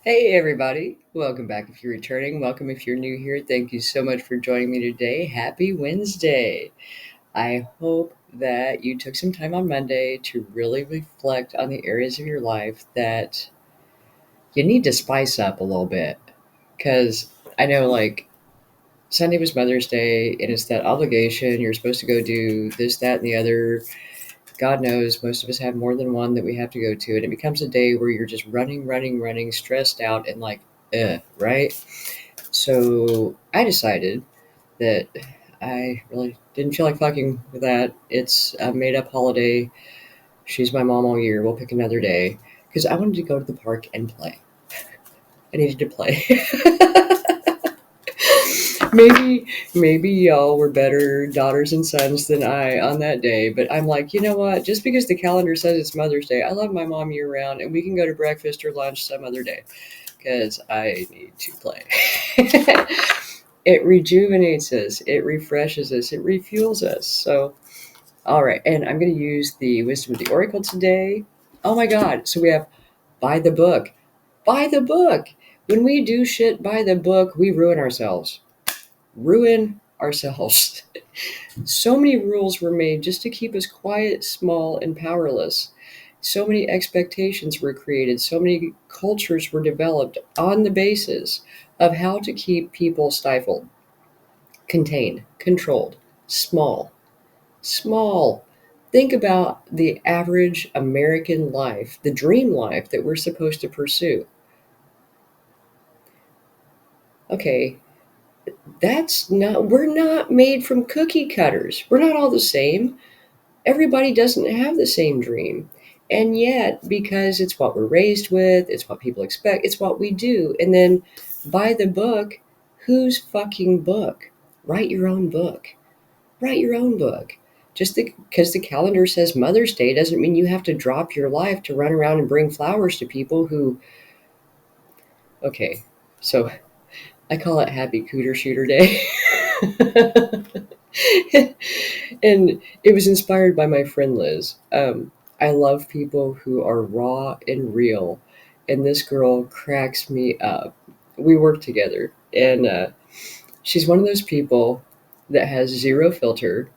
Hey, everybody. Welcome back if you're returning. Welcome if you're new here. Thank you so much for joining me today. Happy Wednesday. I hope that you took some time on Monday to really reflect on the areas of your life that you need to spice up a little bit. Because I know, like, Sunday was Mother's Day, and it's that obligation. You're supposed to go do this, that, and the other. God knows most of us have more than one that we have to go to. And it becomes a day where you're just running, stressed out, and like, right? So I decided that I really didn't feel like fucking with that. It's a made up holiday. She's my mom all year. We'll pick another day. Because I wanted to go to the park and play. I needed to play. maybe y'all were better daughters and sons than I on that day, but I'm like, you know what? Just because the calendar says it's Mother's Day, I love my mom year round, and we can go to breakfast or lunch some other day because I need to play. It rejuvenates us, it refreshes us, it refuels us. So, all right, and I'm going to use the wisdom of the oracle today. Oh my God! So we have by the book, by the book. When we do shit by the book, we ruin ourselves. Ruin ourselves. So many rules were made just to keep us quiet, small, and powerless. So many expectations were created. So many cultures were developed on the basis of how to keep people stifled, contained, controlled, small. Small. Think about the average American life, the dream life that we're supposed to pursue. Okay, we're not made from cookie cutters. We're not all the same. Everybody doesn't have the same dream. And yet, because it's what we're raised with, it's what people expect, it's what we do. And then by the book, whose fucking book? Write your own book. Write your own book. Just because the calendar says Mother's Day doesn't mean you have to drop your life to run around and bring flowers to people who, okay, so I call it Happy Cooter Shooter Day. And it was inspired by my friend Liz. I love people who are raw and real, and this girl cracks me up. We work together, and she's one of those people that has zero filter,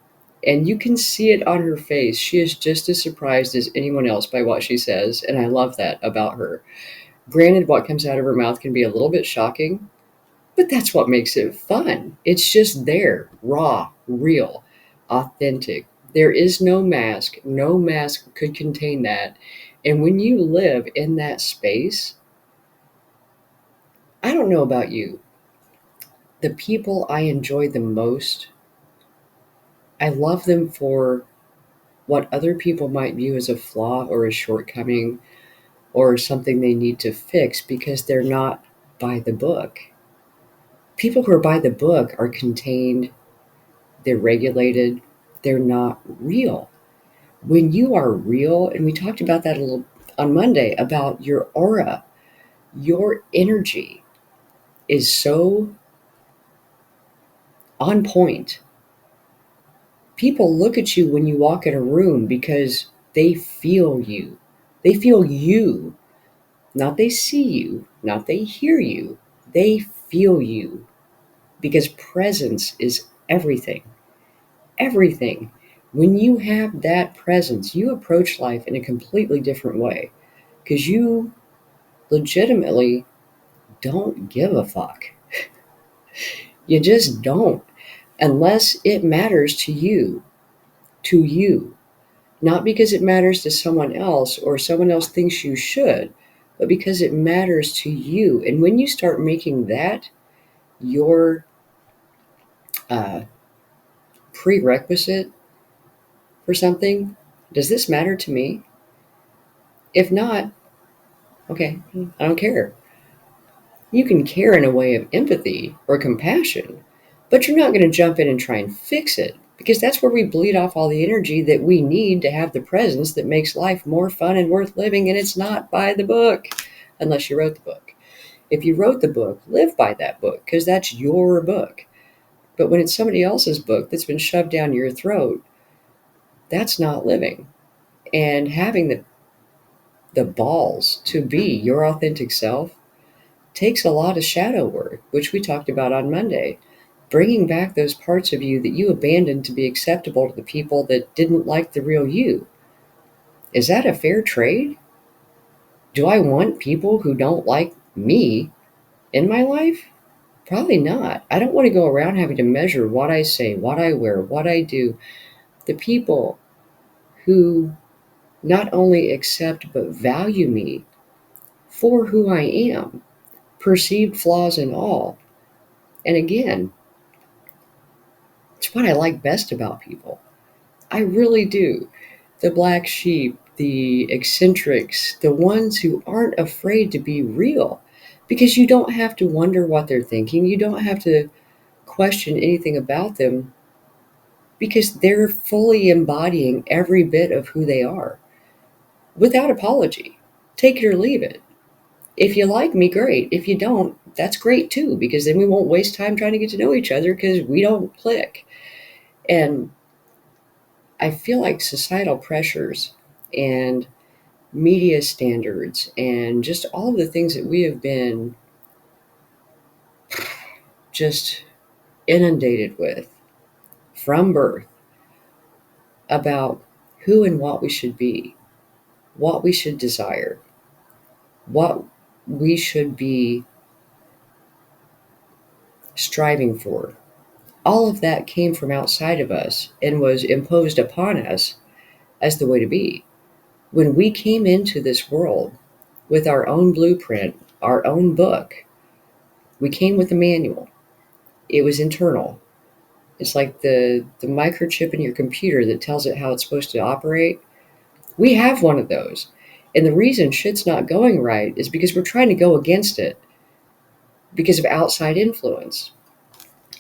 and you can see it on her face. She is just as surprised as anyone else by what she says, and I love that about her. Granted, what comes out of her mouth can be a little bit shocking, but that's what makes it fun. It's just there, raw, real, authentic. There is no mask. No mask could contain that. And when you live in that space, I don't know about you, the people I enjoy the most, I love them for what other people might view as a flaw or a shortcoming or something they need to fix because they're not by the book. People who are by the book are contained, they're regulated, they're not real. When you are real, and we talked about that a little on Monday about your aura, your energy is so on point. People look at you when you walk in a room because they feel you. They feel you. Not they see you, not they hear you. They feel you because presence is everything. Everything. When you have that presence, you approach life in a completely different way because you legitimately don't give a fuck. You just don't, unless it matters to you, not because it matters to someone else or someone else thinks you should, but because it matters to you. And when you start making that your uh, prerequisite for something, does this matter to me? If not, okay, I don't care. You can care in a way of empathy or compassion, but you're not going to jump in and try and fix it because that's where we bleed off all the energy that we need to have the presence that makes life more fun and worth living. And it's not by the book unless you wrote the book. If you wrote the book, live by that book because that's your book. But when it's somebody else's book that's been shoved down your throat, that's not living. And having the balls to be your authentic self, takes a lot of shadow work, which we talked about on Monday. Bringing back those parts of you that you abandoned to be acceptable to the people that didn't like the real you. Is that a fair trade? Do I want people who don't like me in my life? Probably not. I don't want to go around having to measure what I say, what I wear, what I do. The people who not only accept but value me for who I am, perceived flaws and all. And again, it's what I like best about people. I really do. The black sheep, the eccentrics, the ones who aren't afraid to be real. Because you don't have to wonder what they're thinking. You don't have to question anything about them because they're fully embodying every bit of who they are without apology. Take it or leave it. If you like me, great. If you don't, that's great too, because then we won't waste time trying to get to know each other because we don't click. And I feel like societal pressures and media standards and just all of the things that we have been just inundated with from birth about who and what we should be, what we should desire, what we should be striving for. All of that came from outside of us and was imposed upon us as the way to be. When we came into this world with our own blueprint, our own book, we came with a manual. It was internal. It's like the microchip in your computer that tells it how it's supposed to operate. We have one of those. And the reason shit's not going right is because we're trying to go against it because of outside influence.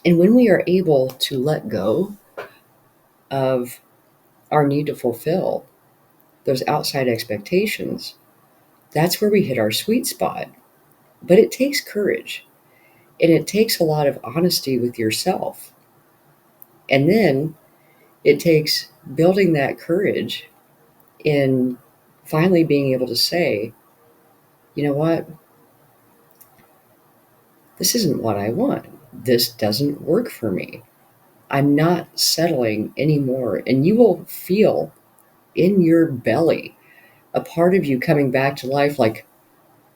And when we are able to let go of our need to fulfill those outside expectations, that's where we hit our sweet spot. But it takes courage and it takes a lot of honesty with yourself. And then it takes building that courage in finally being able to say, you know what? This isn't what I want. This doesn't work for me. I'm not settling anymore. And you will feel in your belly a part of you coming back to life like,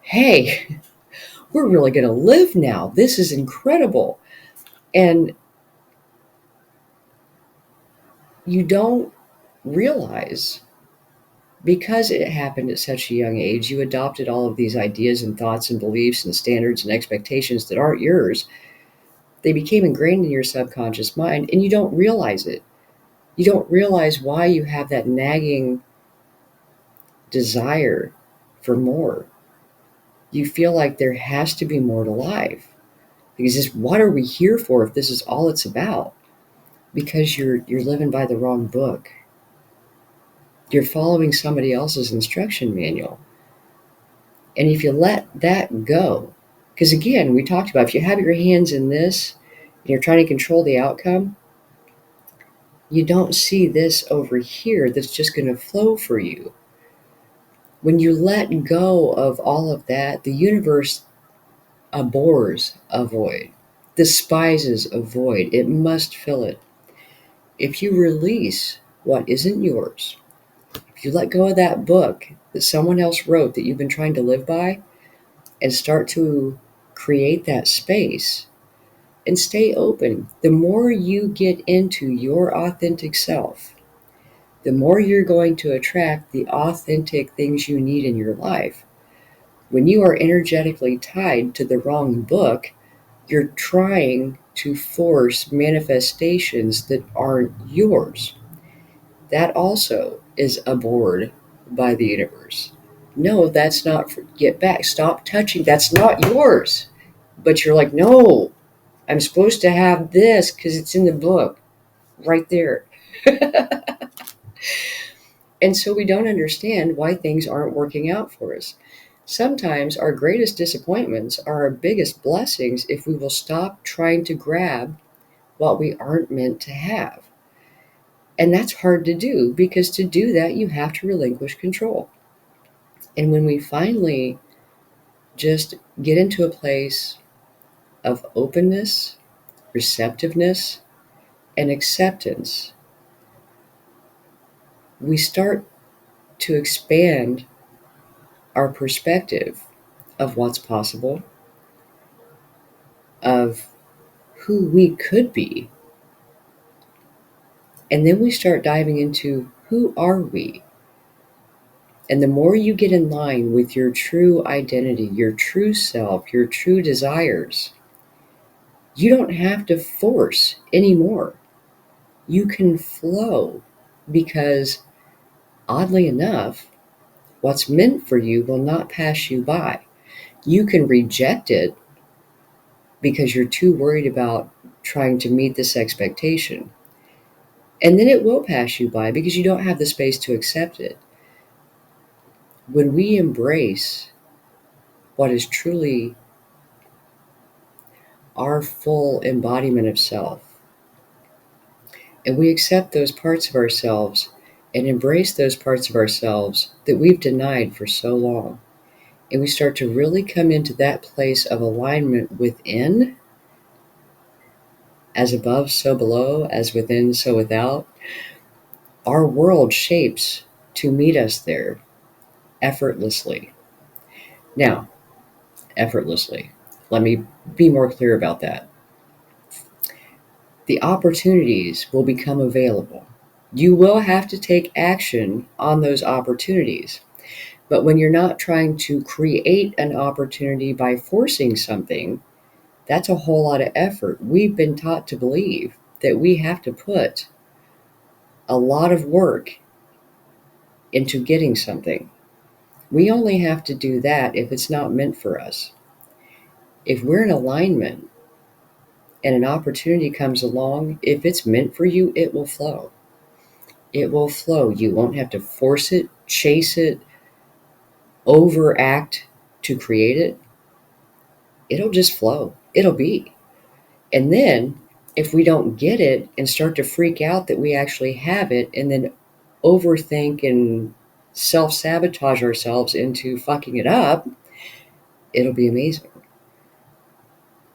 hey, we're really going to live now. This is incredible. And you don't realize because it happened at such a young age, you adopted all of these ideas and thoughts and beliefs and standards and expectations that aren't yours. They became ingrained in your subconscious mind and you don't realize it. You don't realize why you have that nagging desire for more. You feel like there has to be more to life because what are we here for if this is all it's about? Because you're living by the wrong book. You're following somebody else's instruction manual. And if you let that go, because again, we talked about if you have your hands in this and you're trying to control the outcome, you don't see this over here that's just going to flow for you. When you let go of all of that, the universe abhors a void, despises a void. It must fill it. If you release what isn't yours, if you let go of that book that someone else wrote that you've been trying to live by and start to create that space and stay open, the more you get into your authentic self, the more you're going to attract the authentic things you need in your life. When you are energetically tied to the wrong book, you're trying to force manifestations that aren't yours. That also is abhorred by the universe. No, that's not for, get back. Stop touching. That's not yours. But you're like, no, I'm supposed to have this because it's in the book right there. And so we don't understand why things aren't working out for us. Sometimes our greatest disappointments are our biggest blessings if we will stop trying to grab what we aren't meant to have. And that's hard to do because to do that, you have to relinquish control. And when we finally just get into a place of openness, receptiveness, and acceptance, we start to expand our perspective of what's possible, of who we could be. And then we start diving into who are we? And the more you get in line with your true identity, your true self, your true desires, you don't have to force anymore. You can flow because, oddly enough, what's meant for you will not pass you by. You can reject it because you're too worried about trying to meet this expectation. And then it will pass you by because you don't have the space to accept it. When we embrace what is truly our full embodiment of self, and we accept those parts of ourselves and embrace those parts of ourselves that we've denied for so long, and we start to really come into that place of alignment within, as above, so below, as within, so without, our world shapes to meet us there effortlessly. Now, effortlessly. Let me be more clear about that. The opportunities will become available. You will have to take action on those opportunities. But when you're not trying to create an opportunity by forcing something, that's a whole lot of effort. We've been taught to believe that we have to put a lot of work into getting something. We only have to do that if it's not meant for us. If we're in alignment and an opportunity comes along, if it's meant for you, it will flow. It will flow. You won't have to force it, chase it, overact to create it. It'll just flow. It'll be. And then if we don't get it and start to freak out that we actually have it and then overthink and self sabotage ourselves into fucking it up, it'll be amazing.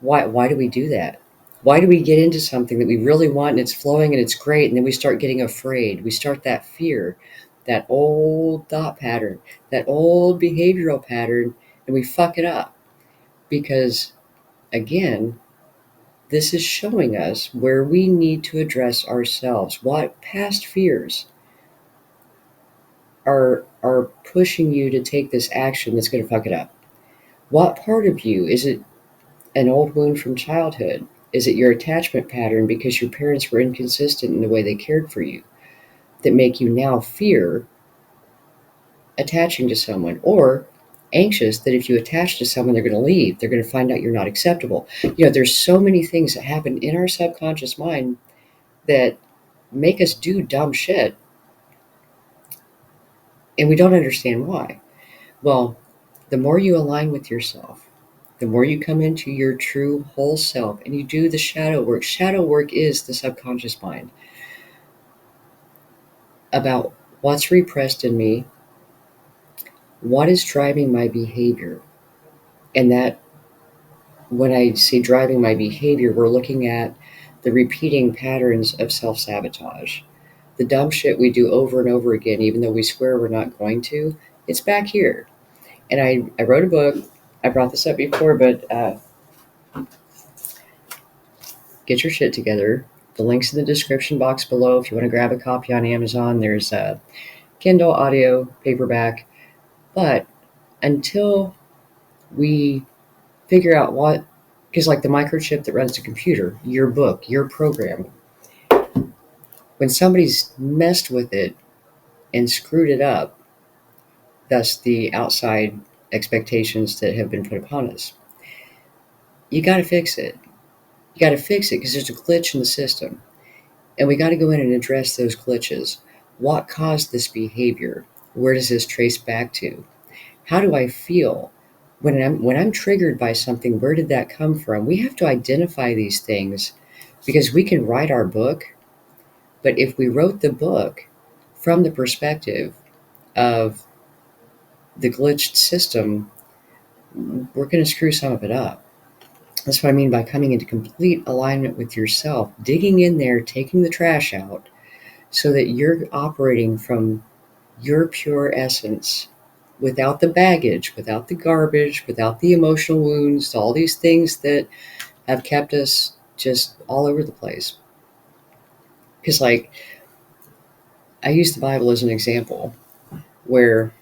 Why do we do that? Why do we get into something that we really want and it's flowing and it's great, and then we start getting afraid? We start that fear, that old thought pattern, that old behavioral pattern, and we fuck it up because, again, this is showing us where we need to address ourselves. What past fears are pushing you to take this action that's going to fuck it up? What part of you is it? An old wound from childhood? Is it your attachment pattern because your parents were inconsistent in the way they cared for you that make you now fear attaching to someone, or anxious that if you attach to someone, they're going to leave, they're going to find out you're not acceptable? There's so many things that happen in our subconscious mind that make us do dumb shit, and we don't understand why. Well, the more you align with yourself, the more you come into your true whole self and you do the shadow work. Shadow work is the subconscious mind about what's repressed in me, what is driving my behavior. And that, when I say driving my behavior, we're looking at the repeating patterns of self sabotage. The dumb shit we do over and over again, even though we swear we're not going to, it's back here. And I wrote a book. I brought this up before, but get your shit together. The link's in the description box below. If you want to grab a copy on Amazon, there's a Kindle, audio, paperback. But until we figure out what, because like the microchip that runs the computer, your book, your program, when somebody's messed with it and screwed it up, thus the outside expectations that have been put upon us, you got to fix it. You got to fix it because there's a glitch in the system. And we got to go in and address those glitches. What caused this behavior? Where does this trace back to? How do I feel when I'm triggered by something? Where did that come from? We have to identify these things because we can write our book, but if we wrote the book from the perspective of the glitched system, we're going to screw some of it up. That's what I mean by coming into complete alignment with yourself, digging in there, taking the trash out so that you're operating from your pure essence without the baggage, without the garbage, without the emotional wounds, all these things that have kept us just all over the place. Because, like, I use the Bible as an example where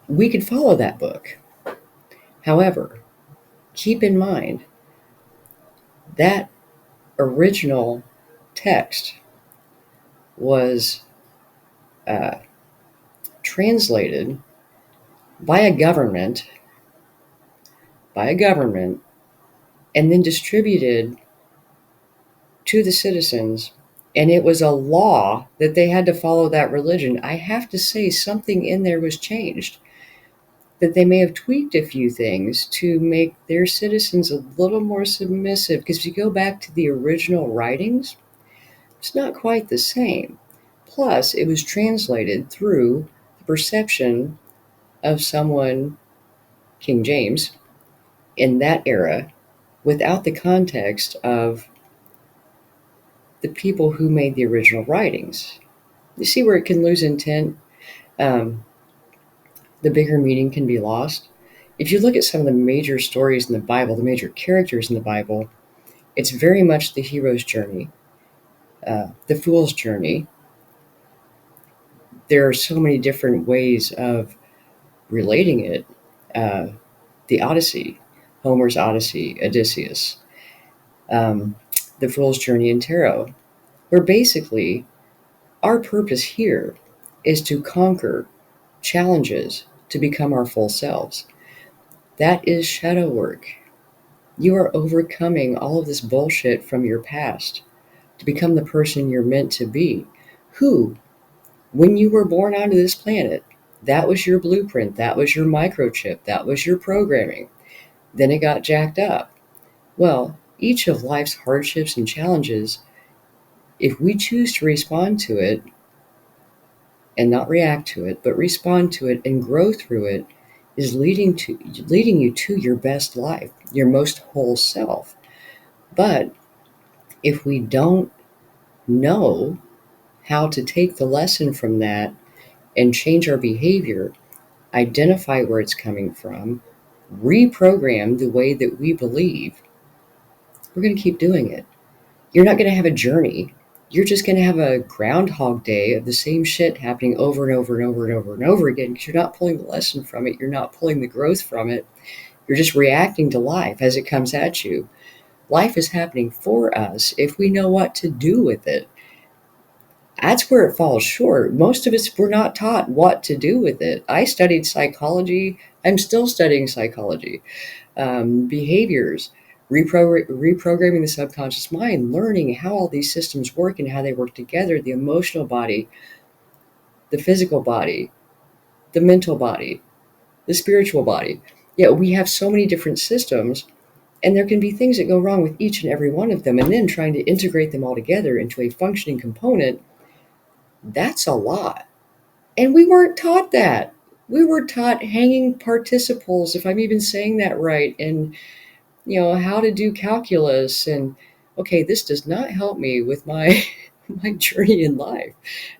we could follow that book. However, keep in mind that original text was uh, translated by a government, and then distributed to the citizens. And it was a law that they had to follow that religion. I have to say, something in there was changed. That they may have tweaked a few things to make their citizens a little more submissive. Because if you go back to the original writings, it's not quite the same. Plus, it was translated through the perception of someone, King James, in that era, without the context of the people who made the original writings. You see where it can lose intent? Um, the bigger meaning can be lost. If you look at some of the major stories in the Bible, the major characters in the Bible, it's very much the hero's journey, the fool's journey. There are so many different ways of relating it. Uh, the Odyssey, Homer's Odyssey, Odysseus, um, the fool's journey in tarot, where basically our purpose here is to conquer challenges to become our full selves. That is shadow work. You are overcoming all of this bullshit from your past to become the person you're meant to be. Who, when you were born onto this planet, that was your blueprint, that was your microchip, that was your programming. Then it got jacked up. Well, each of life's hardships and challenges, if we choose to respond to it and not react to it, but respond to it and grow through it, is leading you to your best life, your most whole self. But if we don't know how to take the lesson from that and change our behavior, identify where it's coming from, reprogram the way that we believe, we're going to keep doing it. You're not going to have a journey. You're just going to have a groundhog day of the same shit happening over and over and over and over and over again because you're not pulling the lesson from it. You're not pulling the growth from it. You're just reacting to life as it comes at you. Life is happening for us if we know what to do with it. That's where it falls short. Most of us were not taught what to do with it. I studied psychology. I'm still studying psychology, behaviors, reprogramming the subconscious mind, learning how all these systems work and how they work together, the emotional body, the physical body, the mental body, the spiritual body. Yeah, we have so many different systems, and there can be things that go wrong with each and every one of them, and then trying to integrate them all together into a functioning component, that's a lot. And we weren't taught that. We were taught hanging participles, if I'm even saying that right, and how to do calculus. And okay, this does not help me with my my journey in life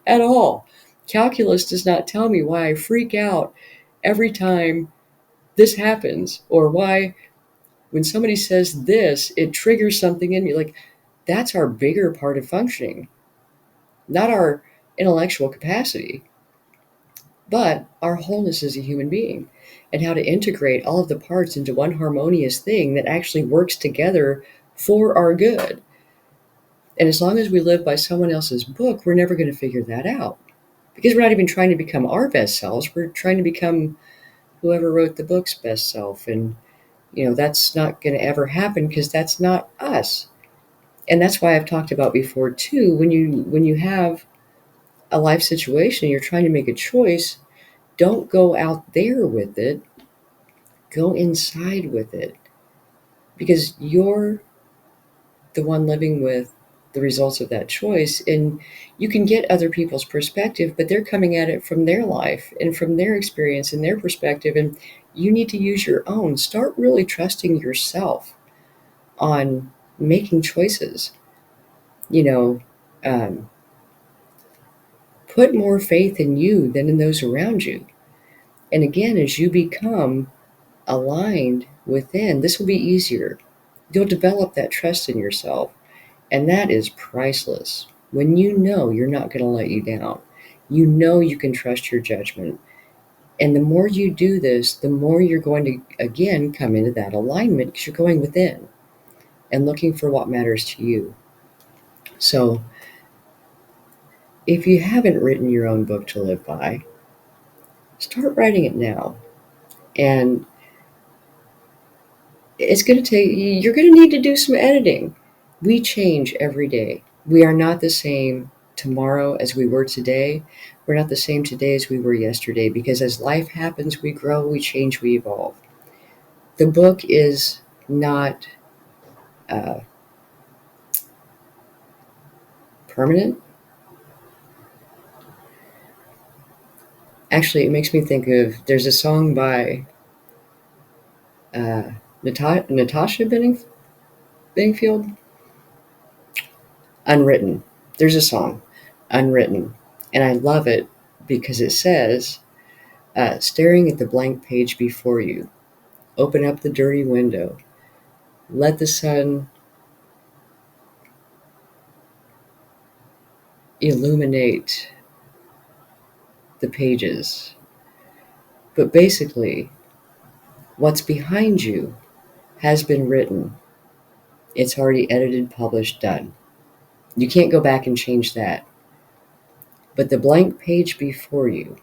at all. Calculus does not tell me why I freak out every time this happens, or why when somebody says this, it triggers something in me. Like, that's our bigger part of functioning, not our intellectual capacity, but our wholeness as a human being, and how to integrate all of the parts into one harmonious thing that actually works together for our good. And as long as we live by someone else's book, we're never going to figure that out, because we're not even trying to become our best selves. We're trying to become whoever wrote the book's best self. And, that's not going to ever happen because that's not us. And that's why I've talked about before too, when you have a life situation, you're trying to make a choice, don't go out there with it, go inside with it, because you're the one living with the results of that choice. And you can get other people's perspective, but they're coming at it from their life and from their experience and their perspective. And You need to use your own. Start really trusting yourself on making choices. You know, um, put more faith in you than in those around you. And again, as you become aligned within, this will be easier. You'll develop that trust in yourself, and that is priceless. When you know you're not going to let you down, you know you can trust your judgment. And the more you do this, the more you're going to, again, come into that alignment because you're going within and looking for what matters to you. So, if you haven't written your own book to live by, start writing it now. And it's going to take, you're going to need to do some editing. We change every day. We are not the same tomorrow as we were today. We're not the same today as we were yesterday because as life happens, we grow, we change, we evolve. The book is not uh, permanent. Actually, it makes me think of there's a song by uh, Natasha Bedingfield, Unwritten. There's a song, Unwritten, and I love it because it says, staring at the blank page before you, open up the dirty window, let the sun illuminate the pages. But basically, what's behind you has been written. It's already edited, published, done. You can't go back and change that. But the blank page before you,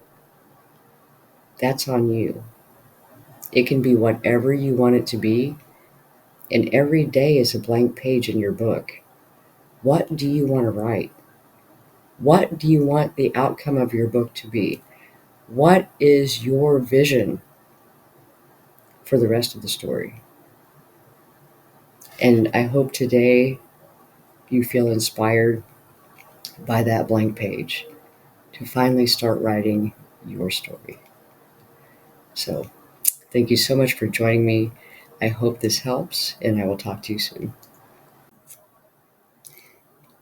that's on you. It can be whatever you want it to be, and every day is a blank page in your book. What do you want to write? What do you want the outcome of your book to be? What is your vision for the rest of the story? And I hope today you feel inspired by that blank page to finally start writing your story. So, thank you so much for joining me. I hope this helps, and I will talk to you soon.